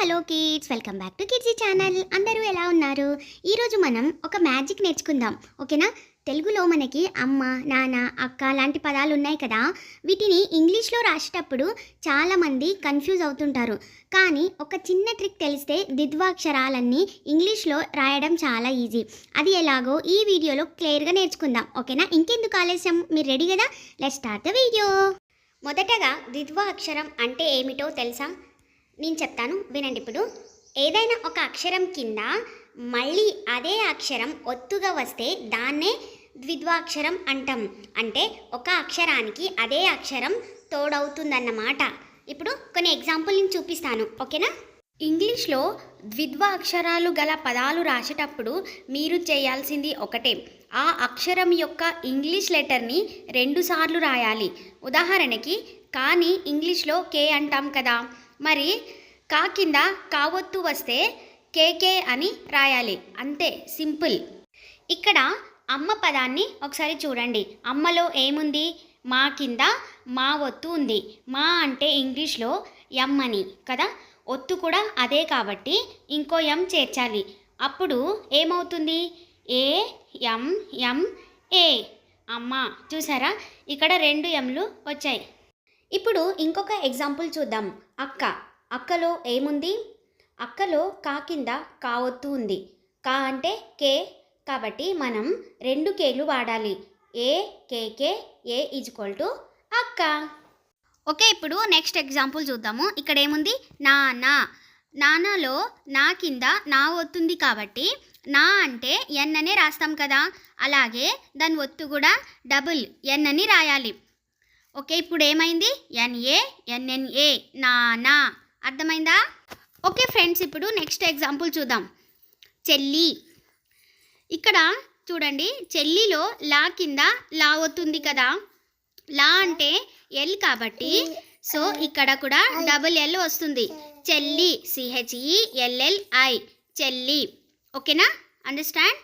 Hello kids, welcome back to Kidzee channel. అందరూ ఎలా ఉన్నారు? ఈరోజు మనం ఒక మ్యాజిక్ నేర్చుకుందాం, ఓకేనా? తెలుగులో మనకి అమ్మ, నాన్న, అక్క లాంటి పదాలు ఉన్నాయి కదా. వీటిని ఇంగ్లీష్లో రాసేటప్పుడు చాలామంది కన్ఫ్యూజ్ అవుతుంటారు. కానీ ఒక చిన్న ట్రిక్ తెలిస్తే ద్విత్వాక్షరాలన్నీ ఇంగ్లీష్లో రాయడం చాలా ఈజీ. అది ఎలాగో ఈ వీడియోలో క్లియర్గా నేర్చుకుందాం, ఓకేనా? ఇంకెందుకు ఆలస్యం, మీరు రెడీ కదా? Let's start the video. మొదటగా ద్విత్వాక్షరం అంటే ఏమిటో తెలుసా? నేను చెప్తాను, వినండి. ఇప్పుడు ఏదైనా ఒక అక్షరం కింద మళ్ళీ అదే అక్షరం ఒత్తుగా వస్తే దాన్నే ద్విత్వాక్షరం అంటాం. అంటే ఒక అక్షరానికి అదే అక్షరం తోడవుతుందన్నమాట. ఇప్పుడు కొన్ని ఎగ్జాంపుల్ నేను చూపిస్తాను, ఓకేనా? ఇంగ్లీష్లో ద్విత్వాక్షరాలు గల పదాలు రాసేటప్పుడు మీరు చేయాల్సింది ఒకటే, ఆ అక్షరం యొక్క ఇంగ్లీష్ లెటర్ని 2 సార్లు రాయాలి. ఉదాహరణకి కాని ఇంగ్లీష్లో కే అంటాం కదా, మరి కా కింద కావొత్తు వస్తే కేకే అని రాయాలి. అంతే, సింపుల్. ఇక్కడ అమ్మ పదాన్ని ఒకసారి చూడండి. అమ్మలో ఏముంది? మా కింద మా ఒత్తు ఉంది. మా అంటే ఇంగ్లీష్లో ఎమ్ అని కదా, ఒత్తు కూడా అదే కాబట్టి ఇంకో ఎం చేర్చాలి. అప్పుడు ఏమవుతుంది? ఏ ఎం ఎం ఏ, అమ్మ. చూసారా, ఇక్కడ 2 ఎంలు వచ్చాయి. ఇప్పుడు ఇంకొక ఎగ్జాంపుల్ చూద్దాం. అక్క. అక్కలో ఏముంది? అక్కలో కా కింద కావొత్తు ఉంది. కా అంటే కే కాబట్టి మనం 2 కేలు వాడాలి. ఏ కేకే, ఏ ఈజ్ఈక్వల్ టు అక్క. ఓకే, ఇప్పుడు నెక్స్ట్ ఎగ్జాంపుల్ చూద్దాము. ఇక్కడ ఏముంది? నాన్న. నాన్నలో నా కింద నా ఒత్తుంది కాబట్టి నా అంటే ఎన్ అనే రాస్తాం కదా, అలాగే దాని ఒత్తు కూడా డబుల్ ఎన్ అని రాయాలి. ఓకే, ఇప్పుడు ఏమైంది? ఎన్ఏ ఎన్ఎన్ఏ, నానా. అర్థమైందా? ఓకే ఫ్రెండ్స్, ఇప్పుడు నెక్స్ట్ ఎగ్జాంపుల్ చూద్దాం. చెల్లి. ఇక్కడ చూడండి, చెల్లిలో లా కింద లా అవుతుంది కదా, లా అంటే ఎల్ కాబట్టి సో ఇక్కడ కూడా డబుల్ ఎల్ వస్తుంది. చెల్లి, CHELLI, చెల్లి. ఓకేనా? అండర్స్టాండ్?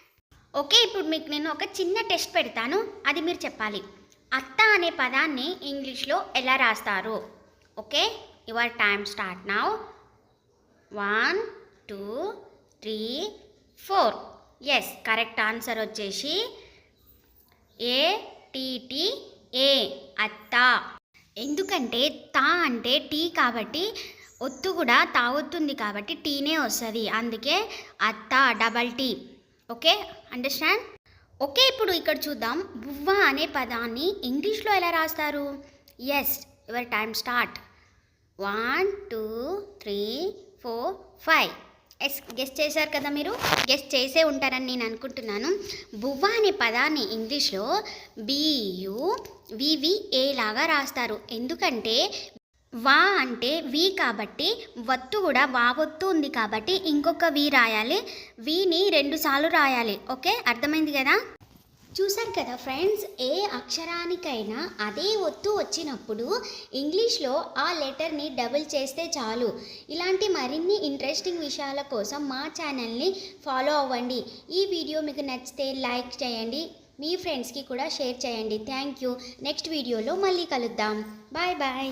ఓకే, ఇప్పుడు మీకు నేను ఒక చిన్న టెస్ట్ పెడతాను, అది మీరు చెప్పాలి. అత్త అనే పదాన్ని ఇంగ్లీష్లో ఎలా రాస్తారు? Okay, your time start now. 1 2 3 4. Yes, correct answer వచ్చేసి ATTA, అత్త. ఎందుకంటే తా అంటే టీ కాబట్టి ఒత్తు కూడా తా ఒత్తుంది కాబట్టి టీనే వస్తుంది, అందుకే అత్త, double T. Okay, understand? Okay, ఇప్పుడు ఇక్కడ చూద్దాం. బువ్వ అనే పదాన్ని ఇంగ్లీష్లో ఎలా రాస్తారు? Yes, your time start. 1 2 3 4 5. Yes, guess చేశారు కదా, మీరు గెస్ చేసే ఉంటారని నేను అనుకుంటున్నాను. బువ్వ అనే పదాన్ని ఇంగ్లీష్లో BUVVA లాగా రాస్తారు. ఎందుకంటే వా అంటే వి కాబట్టి వత్తు కూడా వావొత్తు ఉంది కాబట్టి ఇంకొక వి రాయాలి. విని 2 సార్లు రాయాలి. ఓకే, అర్థమైంది కదా? చూసారు కదా ఫ్రెండ్స్, ఏ అక్షరానికైనా అదే ఒత్తు వచ్చినప్పుడు ఇంగ్లీష్లో ఆ లెటర్ని డబుల్ చేస్తే చాలు. ఇలాంటి మరిన్ని ఇంట్రెస్టింగ్ విషయాల కోసం మా ఛానల్ని ఫాలో అవ్వండి. ఈ వీడియో మీకు నచ్చితే లైక్ చేయండి, మీ ఫ్రెండ్స్కి కూడా షేర్ చేయండి. Thank you. నెక్స్ట్ వీడియోలో మళ్ళీ కలుద్దాం. Bye bye.